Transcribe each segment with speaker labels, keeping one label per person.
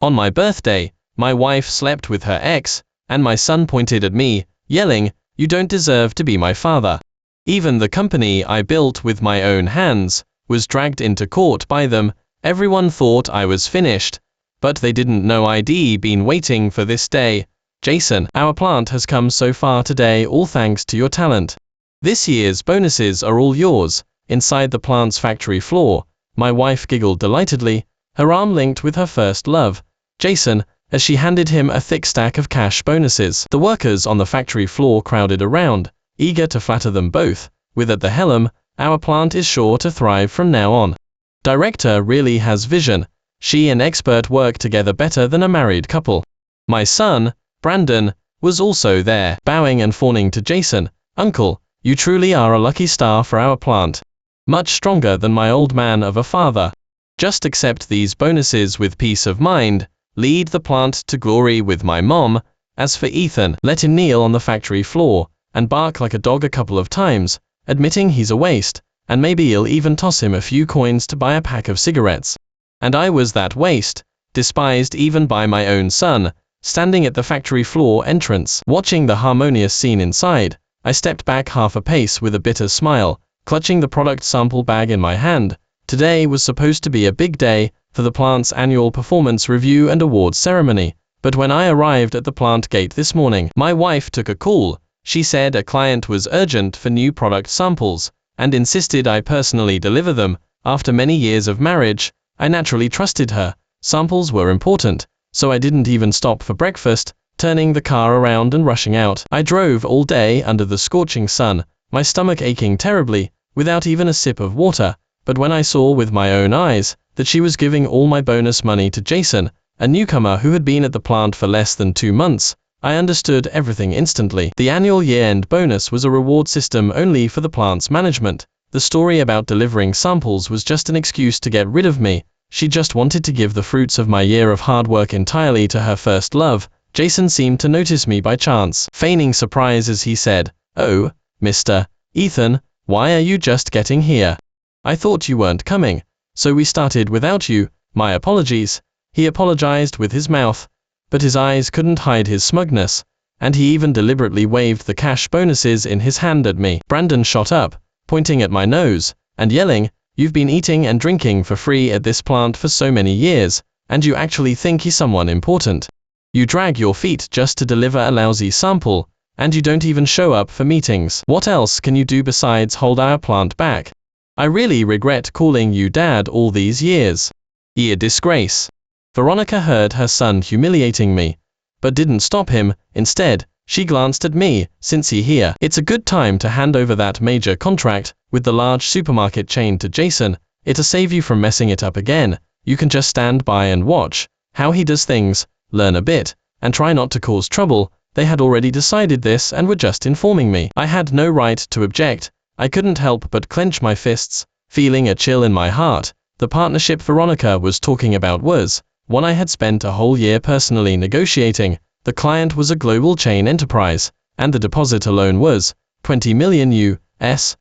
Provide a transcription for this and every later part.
Speaker 1: On my birthday, my wife slept with her ex, and my son pointed at me, yelling, "You don't deserve to be my father." Even the company I built with my own hands was dragged into court by them. Everyone thought I was finished, but they didn't know I'd been waiting for this day. "Jason, our plant has come so far today, all thanks to your talent. This year's bonuses are all yours." Inside the plant's factory floor, my wife giggled delightedly, her arm linked with her first love, Jason, as she handed him a thick stack of cash bonuses. The workers on the factory floor crowded around, eager to flatter them both, with at the helm, "Our plant is sure to thrive from now on. Director really has vision. She and expert work together better than a married couple." My son, Brandon, was also there, bowing and fawning to Jason. "Uncle, you truly are a lucky star for our plant. Much stronger than my old man of a father. Just accept these bonuses with peace of mind. Lead the plant to glory with my mom. As for Ethan, let him kneel on the factory floor and bark like a dog a couple of times, admitting he's a waste, and maybe you'll even toss him a few coins to buy a pack of cigarettes." And I was that waste, despised even by my own son, standing at the factory floor entrance. Watching the harmonious scene inside, I stepped back half a pace with a bitter smile, clutching the product sample bag in my hand. Today was supposed to be a big day for the plant's annual performance review and awards ceremony, but when I arrived at the plant gate this morning, my wife took a call. She said a client was urgent for new product samples, and insisted I personally deliver them. After many years of marriage, I naturally trusted her. Samples were important, so I didn't even stop for breakfast, turning the car around and rushing out. I drove all day under the scorching sun, my stomach aching terribly, without even a sip of water, but when I saw with my own eyes that she was giving all my bonus money to Jason, a newcomer who had been at the plant for less than 2 months, I understood everything instantly. The annual year-end bonus was a reward system only for the plant's management. The story about delivering samples was just an excuse to get rid of me. She just wanted to give the fruits of my year of hard work entirely to her first love. Jason seemed to notice me by chance, feigning surprise as he said, "Oh, Mr. Ethan, why are you just getting here? I thought you weren't coming, so we started without you. My apologies." He apologized with his mouth, but his eyes couldn't hide his smugness, and he even deliberately waved the cash bonuses in his hand at me. Brandon shot up, pointing at my nose, and yelling, "You've been eating and drinking for free at this plant for so many years, and you actually think he's someone important. You drag your feet just to deliver a lousy sample, and you don't even show up for meetings. What else can you do besides hold our plant back? I really regret calling you dad all these years. You're a disgrace." Veronica heard her son humiliating me, but didn't stop him. Instead, she glanced at me. "Since you're here, it's a good time to hand over that major contract with the large supermarket chain to Jason. It'll save you from messing it up again. You can just stand by and watch how he does things, learn a bit, and try not to cause trouble." They had already decided this and were just informing me. I had no right to object. I couldn't help but clench my fists, feeling a chill in my heart. The partnership Veronica was talking about was one I had spent a whole year personally negotiating. The client was a global chain enterprise, and the deposit alone was $20 million US.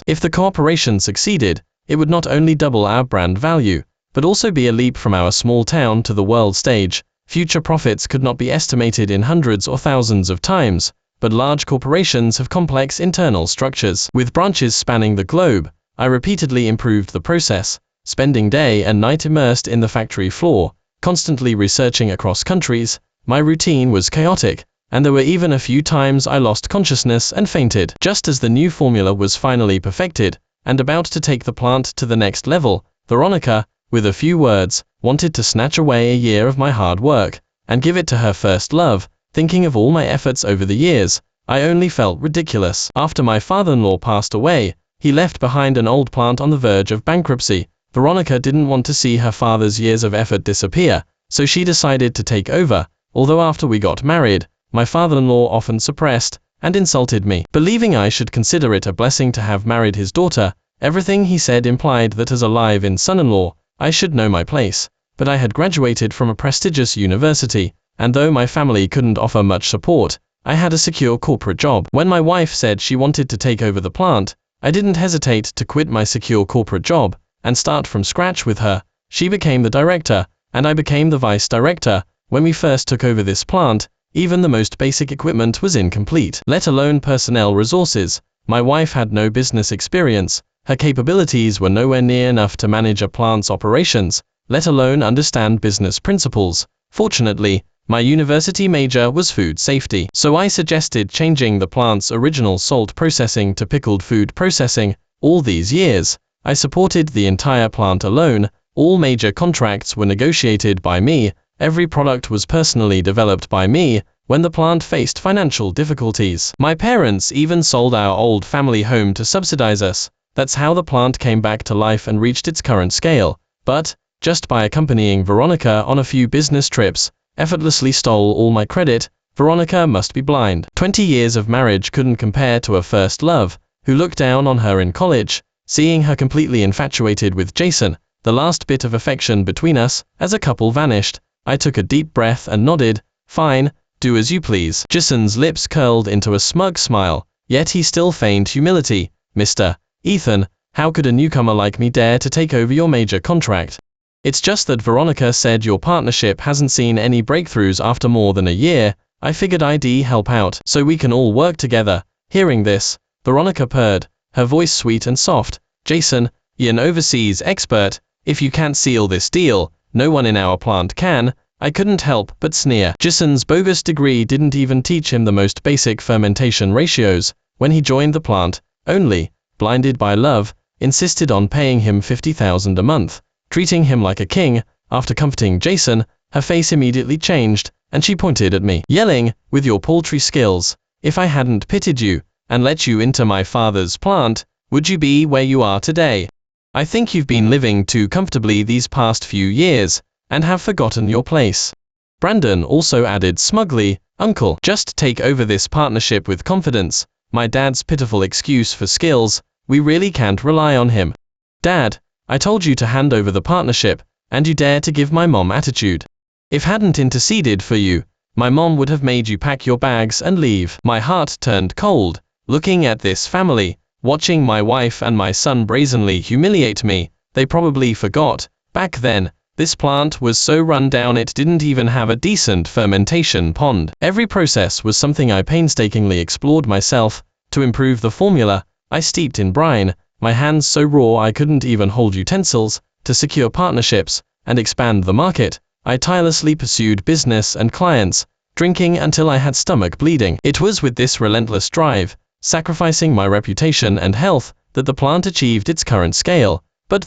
Speaker 1: If the cooperation succeeded, it would not only double our brand value, but also be a leap from our small town to the world stage. Future profits could not be estimated in hundreds or thousands of times, but large corporations have complex internal structures. With branches spanning the globe, I repeatedly improved the process, spending day and night immersed in the factory floor, constantly researching across countries. My routine was chaotic, and there were even a few times I lost consciousness and fainted. Just as the new formula was finally perfected, and about to take the plant to the next level, Veronica, with a few words, wanted to snatch away a year of my hard work, and give it to her first love. Thinking of all my efforts over the years, I only felt ridiculous. After my father-in-law passed away, he left behind an old plant on the verge of bankruptcy. Veronica didn't want to see her father's years of effort disappear, so she decided to take over. Although after we got married, my father-in-law often suppressed and insulted me, believing I should consider it a blessing to have married his daughter. Everything he said implied that as a live-in son-in-law, I should know my place. But I had graduated from a prestigious university, and though my family couldn't offer much support, I had a secure corporate job. When my wife said she wanted to take over the plant, I didn't hesitate to quit my secure corporate job and start from scratch with her. She became the director, and I became the vice director. When we first took over this plant, even the most basic equipment was incomplete, let alone personnel resources. My wife had no business experience. Her capabilities were nowhere near enough to manage a plant's operations, let alone understand business principles. Fortunately, my university major was food safety, so I suggested changing the plant's original salt processing to pickled food processing. All these years, I supported the entire plant alone. All major contracts were negotiated by me. Every product was personally developed by me. When the plant faced financial difficulties, my parents even sold our old family home to subsidize us. That's how the plant came back to life and reached its current scale. But, just by accompanying Veronica on a few business trips, effortlessly stole all my credit. Veronica must be blind. 20 years of marriage couldn't compare to a first love, who looked down on her in college. Seeing her completely infatuated with Jason, the last bit of affection between us as a couple vanished. I took a deep breath and nodded. Fine, do as you please. Jason's lips curled into a smug smile, yet he still feigned humility. Mr. Ethan, how could a newcomer like me dare to take over your major contract? It's just that Veronica said your partnership hasn't seen any breakthroughs after more than a year. I figured I'd help out, so we can all work together. Hearing this, Veronica purred, her voice sweet and soft. Jason, you're an overseas expert. If you can't seal this deal, no one in our plant can. I couldn't help but sneer. Jason's bogus degree didn't even teach him the most basic fermentation ratios. When he joined the plant, only, blinded by love, insisted on paying him $50,000 a month, treating him like a king. After comforting Jason, her face immediately changed, and she pointed at me, yelling, with your paltry skills, if I hadn't pitied you, and let you into my father's plant, would you be where you are today? I think you've been living too comfortably these past few years, and have forgotten your place. Brandon also added smugly, Uncle, just take over this partnership with confidence. My dad's pitiful excuse for skills, we really can't rely on him. Dad, I told you to hand over the partnership, and you dare to give my mom attitude. If hadn't interceded for you, my mom would have made you pack your bags and leave. My heart turned cold, looking at this family, watching my wife and my son brazenly humiliate me. They probably forgot, back then, this plant was so run down it didn't even have a decent fermentation pond. Every process was something I painstakingly explored myself. To improve the formula, I steeped in brine, my hands so raw I couldn't even hold utensils. To secure partnerships and expand the market, I tirelessly pursued business and clients, drinking until I had stomach bleeding. It was with this relentless drive, sacrificing my reputation and health, that the plant achieved its current scale. But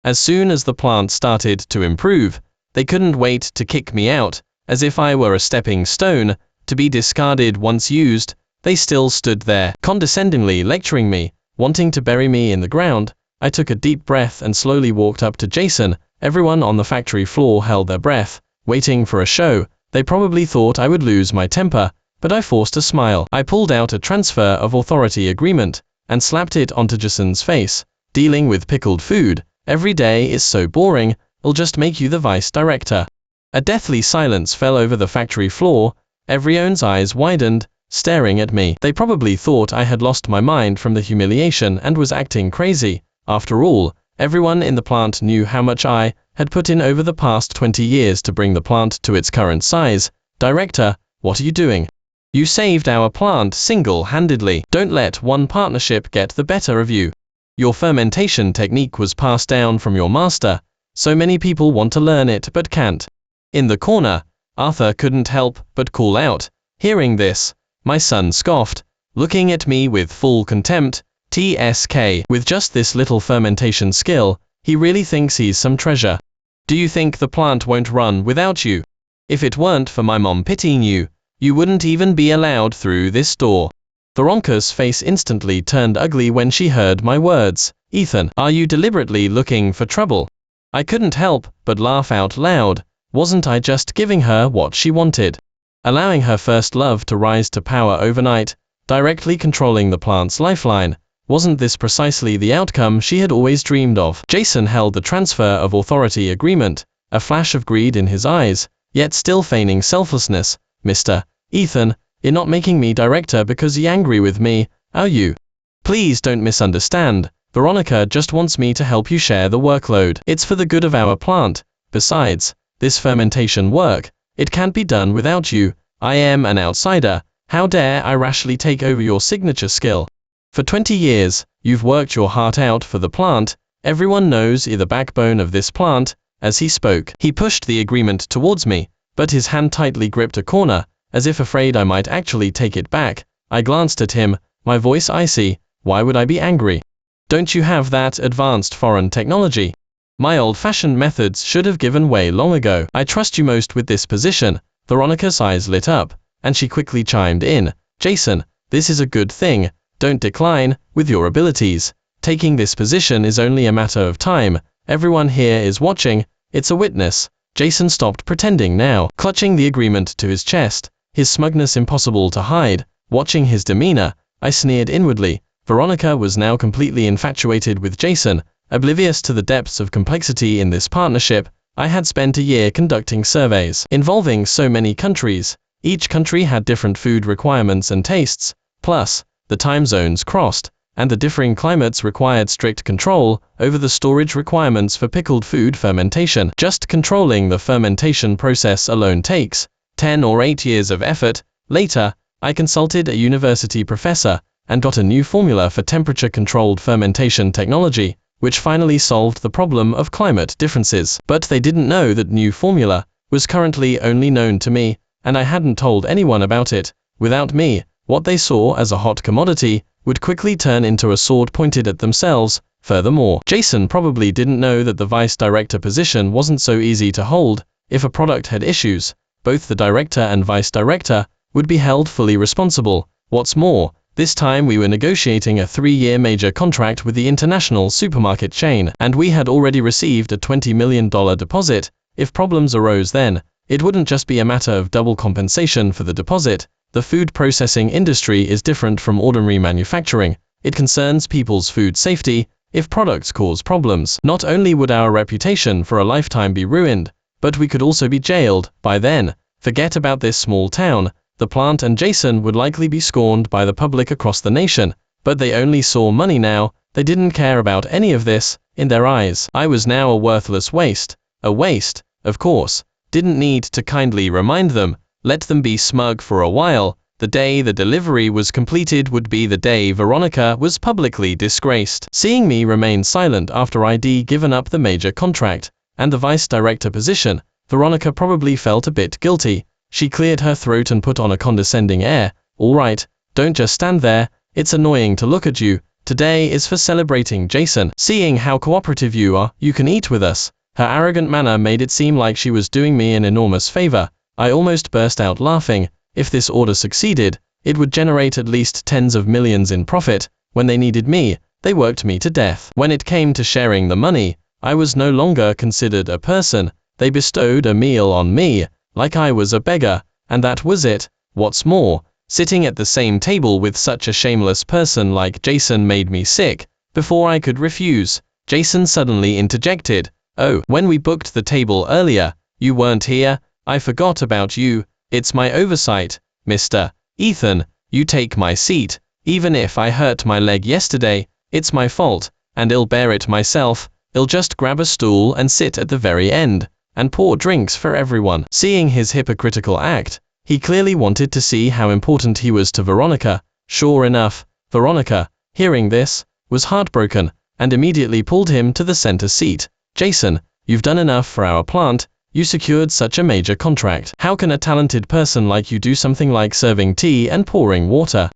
Speaker 1: as soon as the plant started to improve, they couldn't wait to kick me out, as if I were a stepping stone, to be discarded once used. They still stood there, condescendingly lecturing me, wanting to bury me in the ground. I took a deep breath and slowly walked up to Jason. Everyone on the factory floor held their breath, waiting for a show. They probably thought I would lose my temper, but I forced a smile. I pulled out a transfer of authority agreement, and slapped it onto Jason's face. Dealing with pickled food every day is so boring, I'll just make you the vice director. A deathly silence fell over the factory floor. Everyone's eyes widened, staring at me. They probably thought I had lost my mind from the humiliation and was acting crazy. After all, everyone in the plant knew how much I had put in over the past 20 years to bring the plant to its current size. Director, what are you doing? You saved our plant single-handedly. Don't let one partnership get the better of you. Your fermentation technique was passed down from your master. So many people want to learn it but can't. In the corner, Arthur couldn't help but call out. Hearing this, my son scoffed, looking at me with full contempt. TSK, with just this little fermentation skill, he really thinks he's some treasure. Do you think the plant won't run without you? If it weren't for my mom pitying you, you wouldn't even be allowed through this door. Veronica's face instantly turned ugly when she heard my words. Ethan, are you deliberately looking for trouble? I couldn't help but laugh out loud. Wasn't I just giving her what she wanted? Allowing her first love to rise to power overnight, directly controlling the plant's lifeline. Wasn't this precisely the outcome she had always dreamed of? Jason held the transfer of authority agreement, a flash of greed in his eyes, yet still feigning selflessness. Mr. Ethan, you're not making me director because you're angry with me, are you? Please don't misunderstand. Veronica just wants me to help you share the workload. It's for the good of our plant. Besides, this fermentation work. It can't be done without you. I am an outsider. How dare I rashly take over your signature skill? For 20 years, you've worked your heart out for the plant. Everyone knows you're the backbone of this plant." As he spoke, he pushed the agreement towards me, but his hand tightly gripped a corner, as if afraid I might actually take it back. I glanced at him, my voice icy. Why would I be angry? Don't you have that advanced foreign technology? My old-fashioned methods should have given way long ago. I trust you most with this position. Veronica's eyes lit up, and she quickly chimed in. Jason, this is a good thing. Don't decline with your abilities. Taking this position is only a matter of time. Everyone here is watching. It's a witness. Jason stopped pretending now, clutching the agreement to his chest, his smugness impossible to hide. Watching his demeanor, I sneered inwardly. Veronica was now completely infatuated with Jason, oblivious to the depths of complexity in this partnership. I had spent a year conducting surveys involving so many countries. Each country had different food requirements and tastes, plus, the time zones crossed, and the differing climates required strict control over the storage requirements for pickled food fermentation. Just controlling the fermentation process alone takes 10 or 8 years of effort. Later, I consulted a university professor and got a new formula for temperature-controlled fermentation technology, which finally solved the problem of climate differences. But they didn't know that new formula was currently only known to me, and I hadn't told anyone about it. Without me, what they saw as a hot commodity would quickly turn into a sword pointed at themselves. Furthermore, Jason probably didn't know that the vice director position wasn't so easy to hold. If a product had issues, both the director and vice director would be held fully responsible. What's more, this time we were negotiating a 3-year major contract with the international supermarket chain, and we had already received a $20 million deposit. If problems arose then, it wouldn't just be a matter of double compensation for the deposit. The food processing industry is different from ordinary manufacturing. It concerns people's food safety. If products cause problems, not only would our reputation for a lifetime be ruined, but we could also be jailed. By then, forget about this small town. The plant and Jason would likely be scorned by the public across the nation, but they only saw money now. They didn't care about any of this. In their eyes, I was now a worthless waste. A waste, of course. Didn't need to kindly remind them. Let them be smug for a while. The day the delivery was completed would be the day Veronica was publicly disgraced. Seeing me remain silent after I'd given up the major contract and the vice director position, Veronica probably felt a bit guilty. She cleared her throat and put on a condescending air. All right, don't just stand there. It's annoying to look at you. Today is for celebrating Jason. Seeing how cooperative you are, you can eat with us. Her arrogant manner made it seem like she was doing me an enormous favor. I almost burst out laughing. If this order succeeded, it would generate at least tens of millions in profit. When they needed me, they worked me to death. When it came to sharing the money, I was no longer considered a person. They bestowed a meal on me, like I was a beggar, and that was it. What's more, sitting at the same table with such a shameless person like Jason made me sick. Before I could refuse, Jason suddenly interjected. Oh, when we booked the table earlier, you weren't here. I forgot about you. It's my oversight, Mr. Ethan. You take my seat. Even if I hurt my leg yesterday, it's my fault, and I'll bear it myself. I'll just grab a stool and sit at the very end, and pour drinks for everyone. Seeing his hypocritical act, he clearly wanted to see how important he was to Veronica. Sure enough, Veronica, hearing this, was heartbroken, and immediately pulled him to the center seat. Jason, you've done enough for our plant. You secured such a major contract. How can a talented person like you do something like serving tea and pouring water?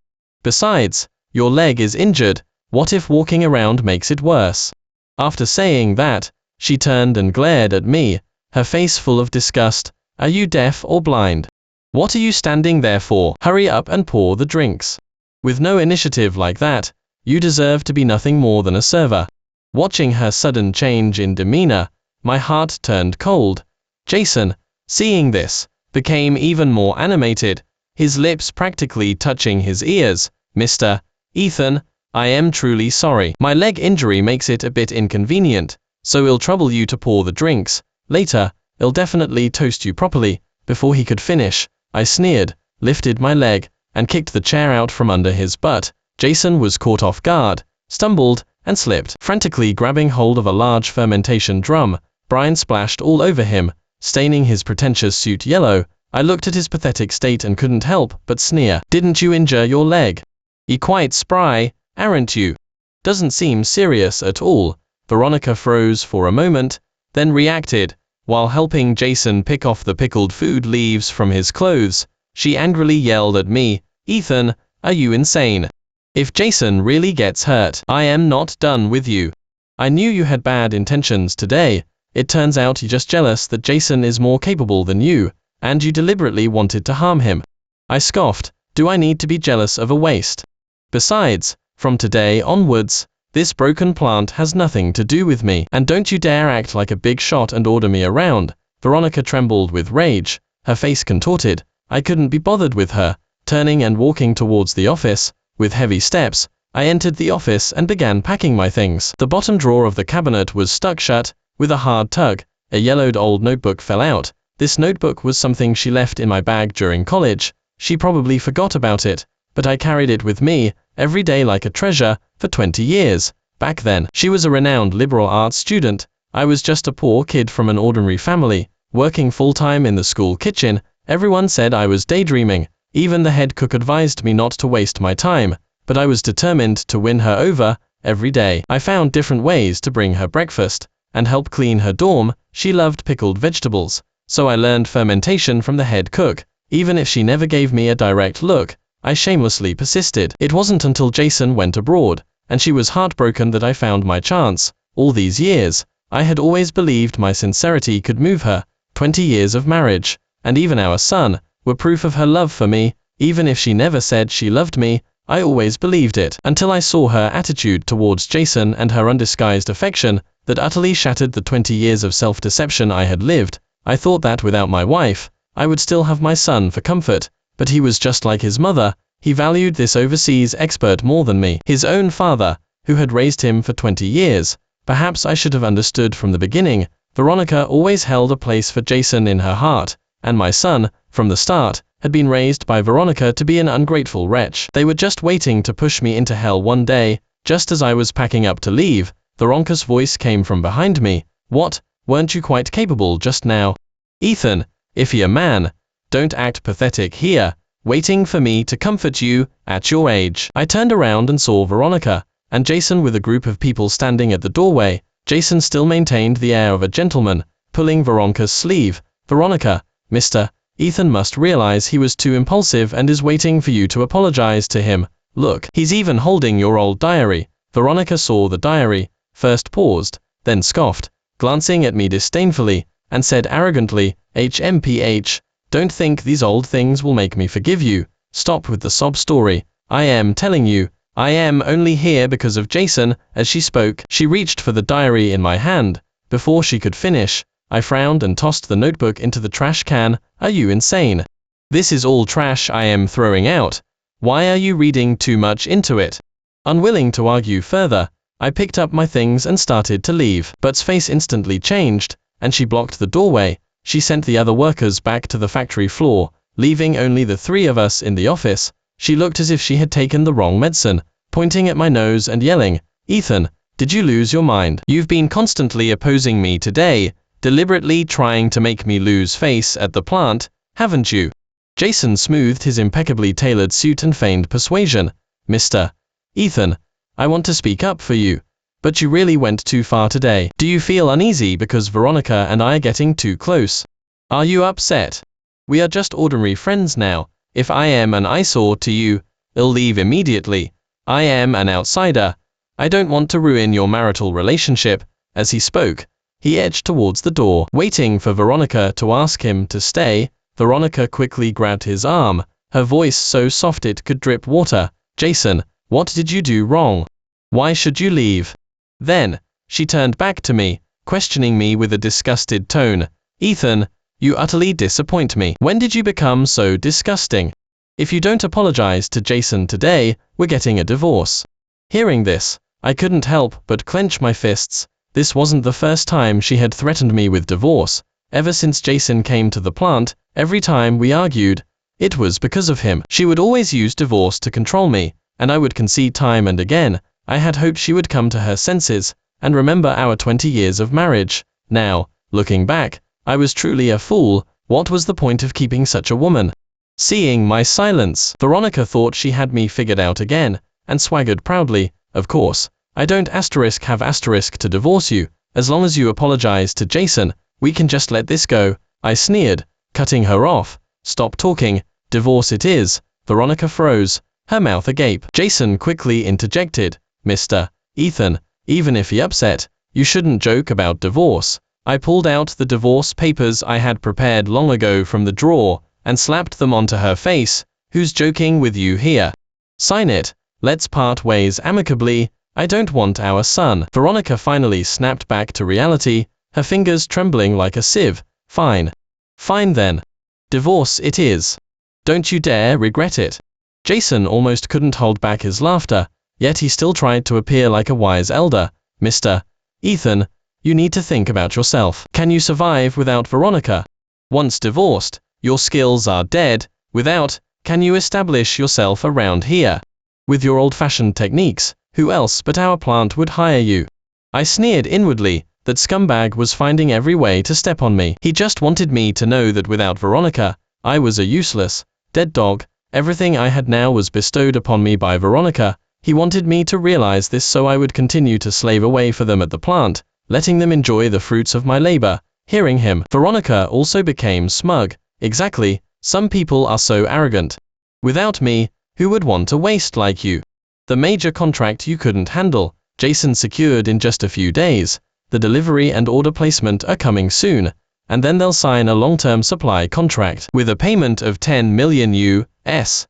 Speaker 1: Besides, your leg is injured. What if walking around makes it worse? After saying that, she turned and glared at me, her face full of disgust. Are you deaf or blind? What are you standing there for? Hurry up and pour the drinks. With no initiative like that, you deserve to be nothing more than a server. Watching her sudden change in demeanor, my heart turned cold. Jason, seeing this, became even more animated, his lips practically touching his ears. Mr. Ethan, I am truly sorry. My leg injury makes it a bit inconvenient, so I'll trouble you to pour the drinks. Later, I'll definitely toast you properly. Before he could finish, I sneered, lifted my leg, and kicked the chair out from under his butt. Jason was caught off guard, stumbled, and slipped. Frantically grabbing hold of a large fermentation drum, brine splashed all over him. staining his pretentious suit yellow. I looked at his pathetic state and couldn't help but sneer. Didn't you injure your leg? You quite spry, aren't you? Doesn't seem serious at all. Veronica froze for a moment, then reacted. While helping Jason pick off the pickled food leaves from his clothes, she angrily yelled at me, Ethan, are you insane? If Jason really gets hurt, I am not done with you. I knew you had bad intentions today. It turns out you're just jealous that Jason is more capable than you, and you deliberately wanted to harm him. I scoffed. Do I need to be jealous of a waste? Besides, from today onwards, this broken plant has nothing to do with me, and don't you dare act like a big shot and order me around. Veronica trembled with rage, her face contorted. I couldn't be bothered with her. Turning and walking towards the office, with heavy steps, I entered the office and began packing my things. The bottom drawer of the cabinet was stuck shut. With a hard tug, a yellowed old notebook fell out. This notebook was something she left in my bag during college. She probably forgot about it, but I carried it with me, every day like a treasure, for 20 years. Back then, she was a renowned liberal arts student. I was just a poor kid from an ordinary family, working full-time in the school kitchen. Everyone said I was daydreaming. Even the head cook advised me not to waste my time, but I was determined to win her over. Every day, I found different ways to bring her breakfast and help clean her dorm. She loved pickled vegetables, so I learned fermentation from the head cook. Even if she never gave me a direct look, I shamelessly persisted. It wasn't until Jason went abroad, and she was heartbroken, that I found my chance. All these years, I had always believed my sincerity could move her. 20 years of marriage, and even our son, were proof of her love for me. Even if she never said she loved me, I always believed it, until I saw her attitude towards Jason and her undisguised affection that utterly shattered the 20 years of self-deception I had lived. I thought that without my wife, I would still have my son for comfort, but he was just like his mother. He valued this overseas expert more than me, his own father, who had raised him for 20 years. Perhaps I should have understood from the beginning. Veronica always held a place for Jason in her heart, and my son, from the start, had been raised by Veronica to be an ungrateful wretch. They were just waiting to push me into hell one day. Just as I was packing up to leave, Veronica's voice came from behind me. What? Weren't you quite capable just now? Ethan, if you're a man, don't act pathetic here, waiting for me to comfort you, at your age. I turned around and saw Veronica and Jason with a group of people standing at the doorway. Jason still maintained the air of a gentleman, pulling Veronica's sleeve. Veronica, Mr. Ethan must realize he was too impulsive and is waiting for you to apologize to him. Look, he's even holding your old diary. Veronica saw the diary, first paused, then scoffed, glancing at me disdainfully, and said arrogantly, HMPH, don't think these old things will make me forgive you. Stop with the sob story. I am telling you, I am only here because of Jason. As she spoke, she reached for the diary in my hand. Before she could finish, I frowned and tossed the notebook into the trash can. Are you insane? This is all trash I am throwing out. Why are you reading too much into it? Unwilling to argue further, I picked up my things and started to leave. Bert's face instantly changed, and she blocked the doorway. She sent the other workers back to the factory floor, leaving only the three of us in the office. She looked as if she had taken the wrong medicine, pointing at my nose and yelling, Ethan, did you lose your mind? You've been constantly opposing me today, deliberately trying to make me lose face at the plant, haven't you? Jason smoothed his impeccably tailored suit and feigned persuasion. Mr. Ethan, I want to speak up for you, but you really went too far today. Do you feel uneasy because Veronica and I are getting too close? Are you upset? We are just ordinary friends now. If I am an eyesore to you, I'll leave immediately. I am an outsider. I don't want to ruin your marital relationship. As he spoke, he edged towards the door, waiting for Veronica to ask him to stay. Veronica quickly grabbed his arm, her voice so soft it could drip water. Jason, what did you do wrong? Why should you leave? Then, she turned back to me, questioning me with a disgusted tone. Ethan, you utterly disappoint me. When did you become so disgusting? If you don't apologize to Jason today, we're getting a divorce. Hearing this, I couldn't help but clench my fists. This wasn't the first time she had threatened me with divorce. Ever since Jason came to the plant, every time we argued, it was because of him. She would always use divorce to control me, and I would concede time and again. I had hoped she would come to her senses and remember our 20 years of marriage. Now, looking back, I was truly a fool. What was the point of keeping such a woman? Seeing my silence, Veronica thought she had me figured out again, and swaggered proudly. Of course, I don't have to divorce you. As long as you apologize to Jason, we can just let this go, I sneered, cutting her off. Stop talking, divorce it is. Veronica froze, her mouth agape. Jason quickly interjected, Mr. Ethan, even if he upset, you shouldn't joke about divorce. I pulled out the divorce papers I had prepared long ago from the drawer, and slapped them onto her face. Who's joking with you here? Sign it, let's part ways amicably. I don't want our son. Veronica finally snapped back to reality, her fingers trembling like a sieve. Fine. Fine then. Divorce it is. Don't you dare regret it. Jason almost couldn't hold back his laughter, yet he still tried to appear like a wise elder. Mr. Ethan, you need to think about yourself. Can you survive without Veronica? Once divorced, your skills are dead. Without, can you establish yourself around here? With your old-fashioned techniques, who else but our plant would hire you? I sneered inwardly. That scumbag was finding every way to step on me. He just wanted me to know that without Veronica, I was a useless, dead dog. Everything I had now was bestowed upon me by Veronica. He wanted me to realize this so I would continue to slave away for them at the plant, letting them enjoy the fruits of my labor. Hearing him, Veronica also became smug. Exactly, some people are so arrogant. Without me, who would want to waste like you? The major contract you couldn't handle, Jason secured in just a few days. The delivery and order placement are coming soon, and then they'll sign a long-term supply contract with a payment of $10 million US.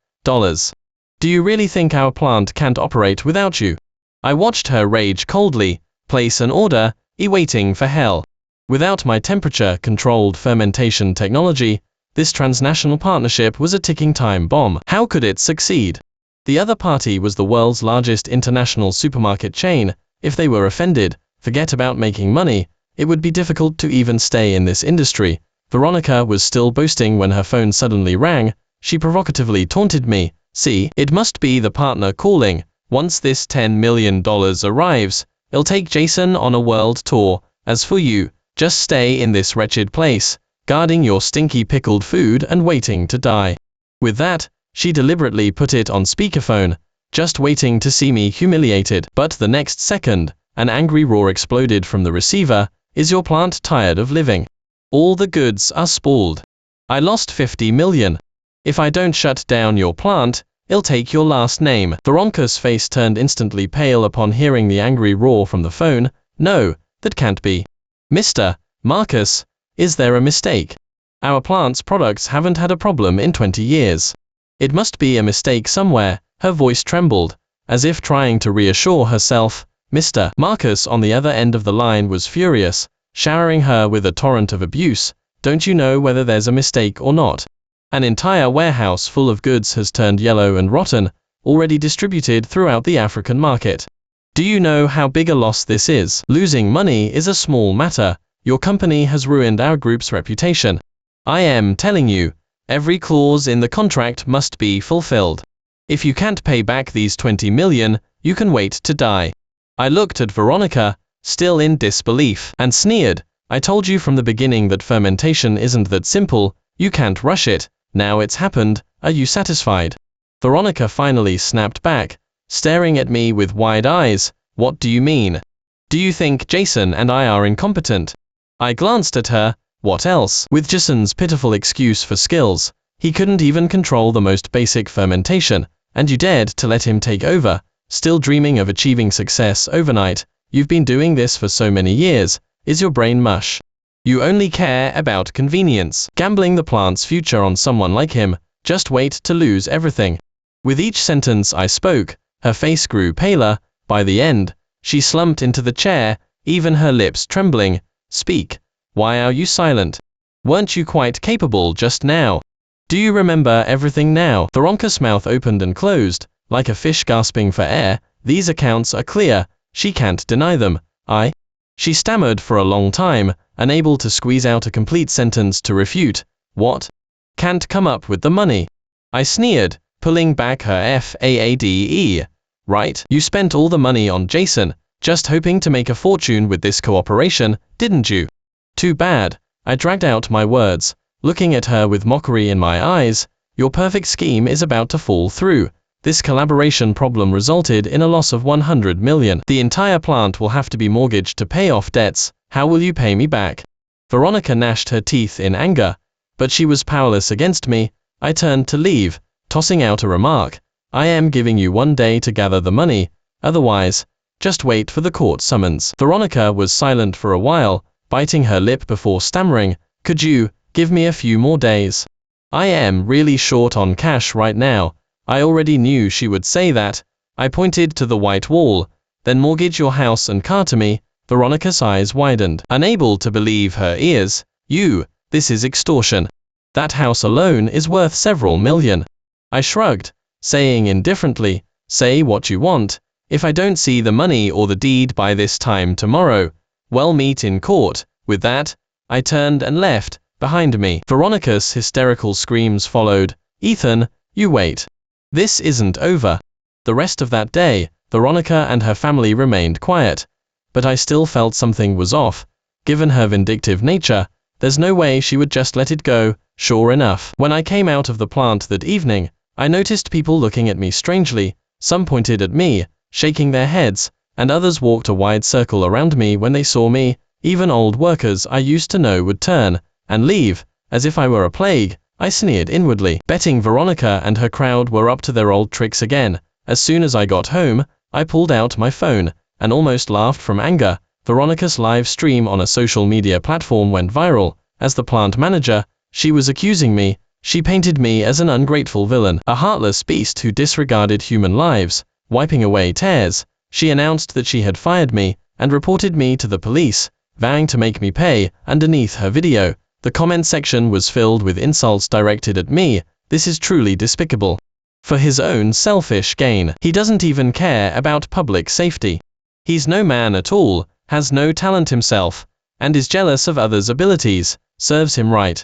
Speaker 1: Do you really think our plant can't operate without you? I watched her rage coldly. Place an order, waiting for hell. Without my temperature-controlled fermentation technology, this transnational partnership was a ticking time bomb. How could it succeed? The other party was the world's largest international supermarket chain. If they were offended, forget about making money, it would be difficult to even stay in this industry. Veronica was still boasting when her phone suddenly rang. She provocatively taunted me. See, it must be the partner calling. Once this $10 million arrives, it'll take Jason on a world tour. As for you, just stay in this wretched place, guarding your stinky pickled food and waiting to die. With that, she deliberately put it on speakerphone, just waiting to see me humiliated. But the next second, an angry roar exploded from the receiver. Is your plant tired of living? All the goods are spoiled. I lost 50 million. If I don't shut down your plant, it'll take your last name. Veronica's face turned instantly pale upon hearing the angry roar from the phone. No, that can't be. Mr. Marcus, is there a mistake? Our plant's products haven't had a problem in 20 years. It must be a mistake somewhere. Her voice trembled, as if trying to reassure herself. Mr. Marcus on the other end of the line was furious, showering her with a torrent of abuse. Don't you know whether there's a mistake or not? An entire warehouse full of goods has turned yellow and rotten, already distributed throughout the African market. Do you know how big a loss this is? Losing money is a small matter. Your company has ruined our group's reputation. I am telling you, every clause in the contract must be fulfilled. If you can't pay back these 20 million, you can wait to die. I looked at Veronica, still in disbelief, and sneered. I told you from the beginning that fermentation isn't that simple. You can't rush it. Now it's happened. Are you satisfied? Veronica finally snapped back, staring at me with wide eyes. What do you mean? Do you think Jason and I are incompetent? I glanced at her. What else? With Jason's pitiful excuse for skills, he couldn't even control the most basic fermentation, and you dared to let him take over, still dreaming of achieving success overnight. You've been doing this for so many years. Is your brain mush? You only care about convenience, gambling the plant's future on someone like him. Just wait to lose everything. With each sentence I spoke, her face grew paler. By the end, she slumped into the chair, even her lips trembling. Speak. Why are you silent? Weren't you quite capable just now? Do you remember everything now? Veronica's mouth opened and closed, like a fish gasping for air. These accounts are clear. She can't deny them. She stammered for a long time, unable to squeeze out a complete sentence to refute. What? Can't come up with the money? I sneered, pulling back her FAADE. Right, you spent all the money on Jason, just hoping to make a fortune with this cooperation, didn't you? Too bad. I dragged out my words, looking at her with mockery in my eyes. Your perfect scheme is about to fall through. This collaboration problem resulted in a loss of 100 million. The entire plant will have to be mortgaged to pay off debts. How will you pay me back? Veronica gnashed her teeth in anger, but she was powerless against me. I turned to leave, tossing out a remark. I am giving you 1 day to gather the money, otherwise, just wait for the court summons. Veronica was silent for a while, biting her lip before stammering, could you give me a few more days? I am really short on cash right now. I already knew she would say that. I pointed to the white wall. Then mortgage your house and car to me. Veronica's eyes widened, unable to believe her ears. This is extortion. That house alone is worth several million. I shrugged, saying indifferently, say what you want. If I don't see the money or the deed by this time tomorrow, we'll meet in court. With that, I turned and left. Behind me, Veronica's hysterical screams followed. Ethan, you wait. This isn't over. The rest of that day, Veronica and her family remained quiet. But I still felt something was off. Given her vindictive nature, there's no way she would just let it go. Sure enough, when I came out of the plant that evening, I noticed people looking at me strangely. Some pointed at me, shaking their heads, and others walked a wide circle around me when they saw me. Even old workers I used to know would turn and leave, as if I were a plague. I sneered inwardly, betting Veronica and her crowd were up to their old tricks again. As soon as I got home, I pulled out my phone, and almost laughed from anger. Veronica's live stream on a social media platform went viral. As the plant manager, she was accusing me. She painted me as an ungrateful villain, a heartless beast who disregarded human lives. Wiping away tears, she announced that she had fired me, and reported me to the police, vowing to make me pay. Underneath her video, the comment section was filled with insults directed at me. This is truly despicable. For his own selfish gain, he doesn't even care about public safety. He's no man at all, has no talent himself, and is jealous of others' abilities. Serves him right.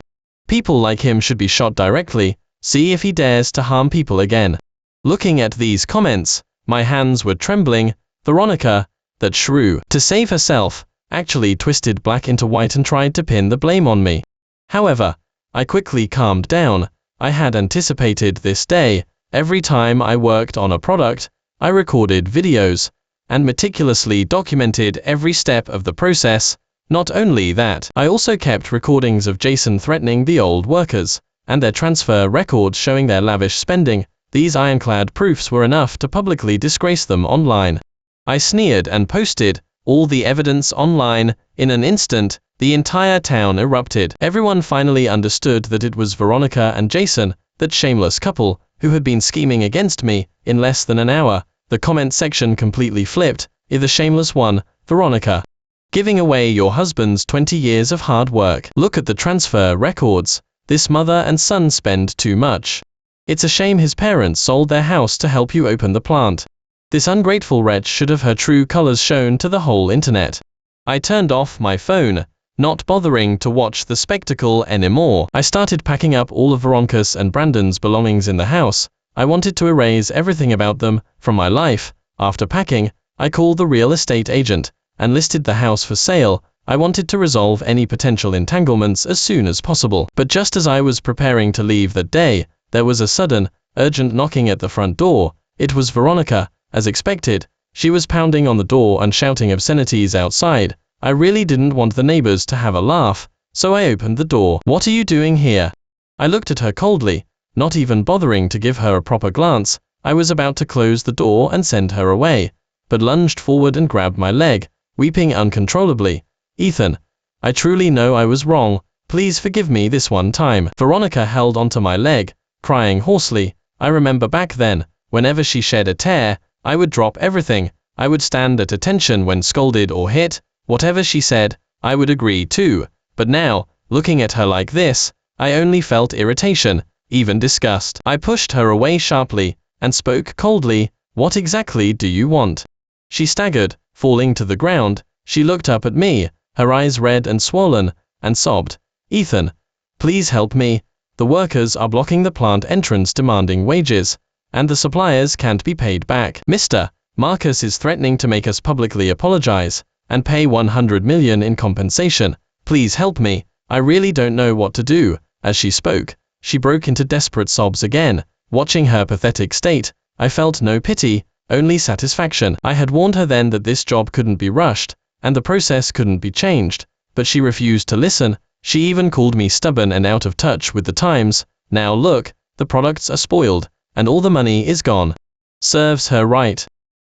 Speaker 1: People like him should be shot directly. See if he dares to harm people again. Looking at these comments, my hands were trembling. Veronica, that shrew, to save herself, actually twisted black into white and tried to pin the blame on me. However, I quickly calmed down. I had anticipated this day. Every time I worked on a product, I recorded videos, and meticulously documented every step of the process. Not only that, I also kept recordings of Jason threatening the old workers, and their transfer records showing their lavish spending. These ironclad proofs were enough to publicly disgrace them online. I sneered and posted all the evidence online. In an instant, the entire town erupted. Everyone finally understood that it was Veronica and Jason, that shameless couple, who had been scheming against me. In less than an hour, the comment section completely flipped. The shameless one, Veronica, giving away your husband's 20 years of hard work. Look at the transfer records. This mother and son spend too much. It's a shame his parents sold their house to help you open the plant. This ungrateful wretch should have her true colors shown to the whole internet. I turned off my phone, not bothering to watch the spectacle anymore. I started packing up all of Veronica's and Brandon's belongings in the house. I wanted to erase everything about them from my life. After packing, I called the real estate agent and listed the house for sale. I wanted to resolve any potential entanglements as soon as possible. But just as I was preparing to leave that day, there was a sudden, urgent knocking at the front door. It was Veronica. As expected, she was pounding on the door and shouting obscenities outside. I really didn't want the neighbors to have a laugh, so I opened the door. What are you doing here? I looked at her coldly, not even bothering to give her a proper glance. I was about to close the door and send her away, but lunged forward and grabbed my leg, weeping uncontrollably. Ethan, I truly know I was wrong. Please forgive me this one time. Veronica held onto my leg, crying hoarsely. I remember back then, whenever she shed a tear, I would drop everything. I would stand at attention when scolded or hit. Whatever she said, I would agree to. But now, looking at her like this, I only felt irritation, even disgust. I pushed her away sharply, and spoke coldly. What exactly do you want? She staggered, falling to the ground. She looked up at me, her eyes red and swollen, and sobbed. Ethan, please help me. The workers are blocking the plant entrance demanding wages, and the suppliers can't be paid back. Mr. Marcus is threatening to make us publicly apologize and pay 100 million in compensation. Please help me. I really don't know what to do." As she spoke, she broke into desperate sobs again. Watching her pathetic state, I felt no pity, only satisfaction. I had warned her then that this job couldn't be rushed, and the process couldn't be changed, but she refused to listen. She even called me stubborn and out of touch with the times. Now look, the products are spoiled, and all the money is gone. Serves her right.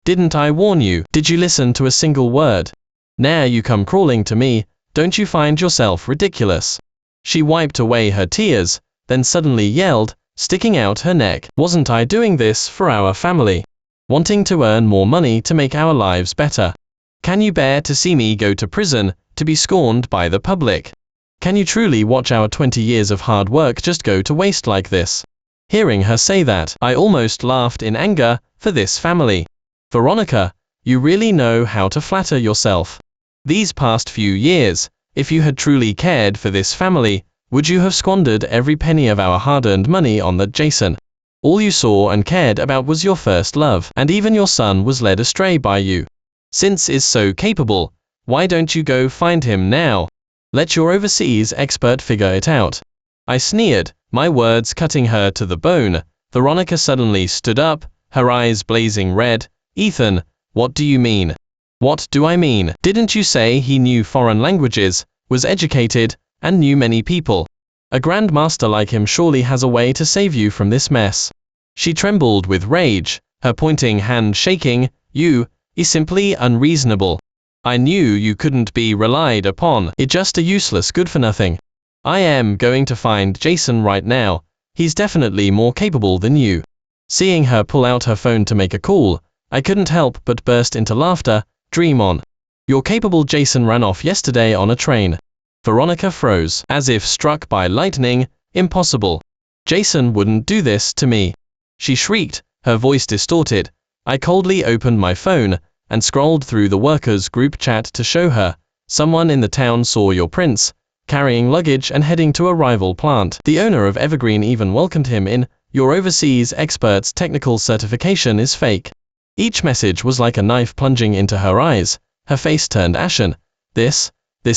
Speaker 1: Didn't I warn you? Did you listen to a single word? Now you come crawling to me. Don't you find yourself ridiculous? She wiped away her tears, then suddenly yelled, sticking out her neck. Wasn't I doing this for our family? Wanting to earn more money to make our lives better? Can you bear to see me go to prison, to be scorned by the public? Can you truly watch our 20 years of hard work just go to waste like this? Hearing her say that, I almost laughed in anger. For this family. Veronica, you really know how to flatter yourself. These past few years, if you had truly cared for this family, would you have squandered every penny of our hard-earned money on that Jason? All you saw and cared about was your first love, and even your son was led astray by you. Since is so capable, why don't you go find him now? Let your overseas expert figure it out. I sneered, my words cutting her to the bone. Veronica suddenly stood up, her eyes blazing red. Ethan, what do you mean? What do I mean? Didn't you say he knew foreign languages, was educated, and knew many people? A grandmaster like him surely has a way to save you from this mess. She trembled with rage, her pointing hand shaking. You is simply unreasonable. I knew you couldn't be relied upon. It's just a useless good-for-nothing. I am going to find Jason right now. He's definitely more capable than you. Seeing her pull out her phone to make a call, I couldn't help but burst into laughter. Dream on. Your capable Jason ran off yesterday on a train. Veronica froze, as if struck by lightning. Impossible. Jason wouldn't do this to me. She shrieked, her voice distorted. I coldly opened my phone, and scrolled through the workers' group chat to show her. Someone in the town saw your prince, carrying luggage and heading to a rival plant. The owner of Evergreen even welcomed him in. Your overseas expert's technical certification is fake. Each message was like a knife plunging into her eyes. Her face turned ashen. This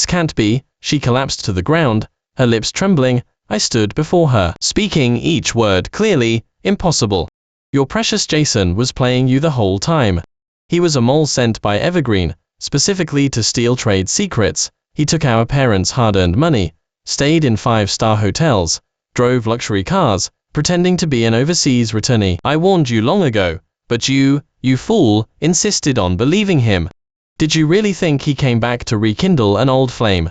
Speaker 1: can't be. She collapsed to the ground, her lips trembling. I stood before her, speaking each word clearly. Impossible. Your precious Jason was playing you the whole time. He was a mole sent by Evergreen, specifically to steal trade secrets. He took our parents' hard-earned money, stayed in 5-star hotels, drove luxury cars, pretending to be an overseas returnee. I warned you long ago, but you fool, insisted on believing him. Did you really think he came back to rekindle an old flame?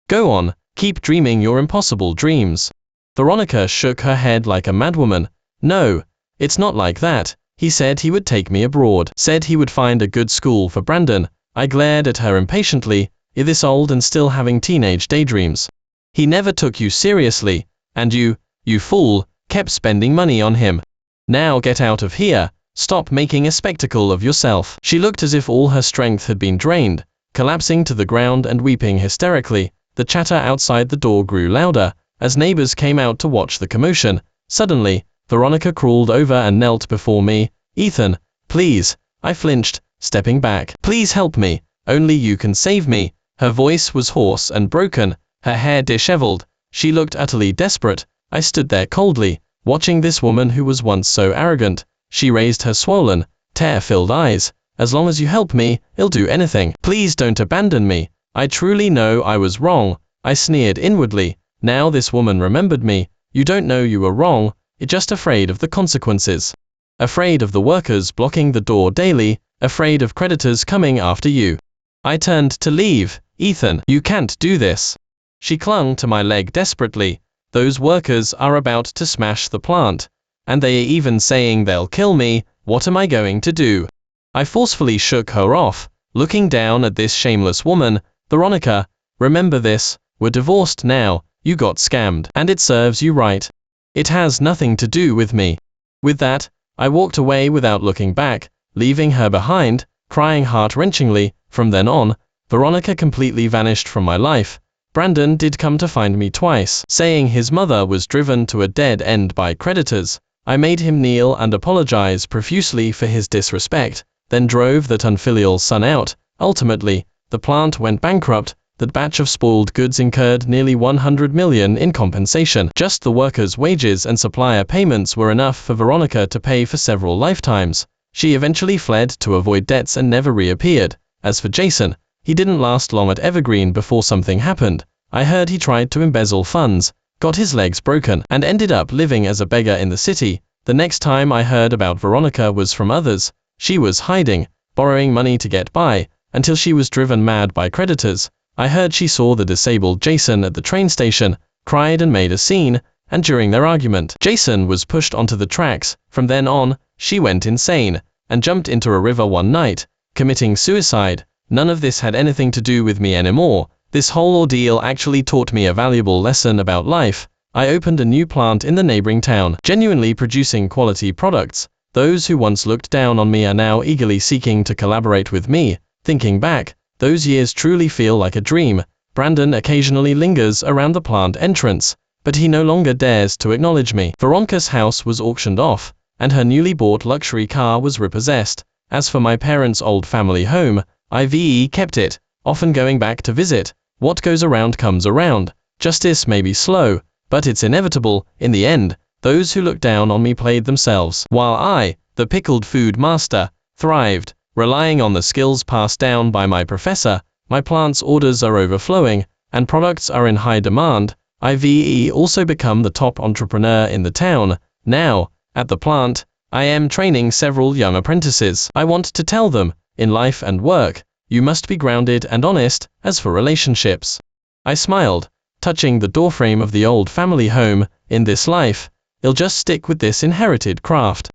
Speaker 1: Go on, keep dreaming your impossible dreams. Veronica shook her head like a madwoman. No, it's not like that. He said he would take me abroad, said he would find a good school for Brandon. I glared at her impatiently. You're this old and still having teenage daydreams. He never took you seriously, and you fool, kept spending money on him. Now get out of here. Stop making a spectacle of yourself. She looked as if all her strength had been drained, collapsing to the ground and weeping hysterically. The chatter outside the door grew louder, as neighbors came out to watch the commotion. Suddenly, Veronica crawled over and knelt before me. Ethan, please. I flinched, stepping back. Please help me. Only you can save me. Her voice was hoarse and broken, her hair disheveled. She looked utterly desperate. I stood there coldly, watching this woman who was once so arrogant. She raised her swollen, tear-filled eyes. As long as you help me, I'll do anything. Please don't abandon me. I truly know I was wrong. I sneered inwardly. Now this woman remembered me. You don't know you were wrong. You're just afraid of the consequences. Afraid of the workers blocking the door daily. Afraid of creditors coming after you. I turned to leave. Ethan, you can't do this. She clung to my leg desperately. Those workers are about to smash the plant. And they are even saying they'll kill me. What am I going to do? I forcefully shook her off, looking down at this shameless woman. Veronica, remember this, we're divorced now. You got scammed, and it serves you right. It has nothing to do with me. With that, I walked away without looking back, leaving her behind, crying heart-wrenchingly. From then on, Veronica completely vanished from my life. Brandon did come to find me twice, saying his mother was driven to a dead end by creditors. I made him kneel and apologize profusely for his disrespect, then drove that unfilial son out. Ultimately, the plant went bankrupt, that batch of spoiled goods incurred nearly 100 million in compensation. Just the workers' wages and supplier payments were enough for Veronica to pay for several lifetimes. She eventually fled to avoid debts and never reappeared. As for Jason, he didn't last long at Evergreen before something happened. I heard he tried to embezzle funds, got his legs broken, and ended up living as a beggar in the city. The next time I heard about Veronica was from others. She was hiding, borrowing money to get by, until she was driven mad by creditors. I heard she saw the disabled Jason at the train station, cried and made a scene, and during their argument, Jason was pushed onto the tracks. From then on, she went insane, and jumped into a river one night, committing suicide. None of this had anything to do with me anymore. This whole ordeal actually taught me a valuable lesson about life. I opened a new plant in the neighboring town, genuinely producing quality products. Those who once looked down on me are now eagerly seeking to collaborate with me. Thinking back, those years truly feel like a dream. Brandon occasionally lingers around the plant entrance, but he no longer dares to acknowledge me. Veronica's house was auctioned off, and her newly bought luxury car was repossessed. As for my parents' old family home, I've kept it, often going back to visit. What goes around comes around. Justice may be slow, but it's inevitable. In the end, those who looked down on me played themselves, while I, the pickled food master, thrived. Relying on the skills passed down by my professor, my plant's orders are overflowing, and products are in high demand. I've also become the top entrepreneur in the town. Now, at the plant, I am training several young apprentices. I want to tell them, in life and work, you must be grounded and honest. As for relationships, I smiled, touching the doorframe of the old family home. In this life, you'll just stick with this inherited craft.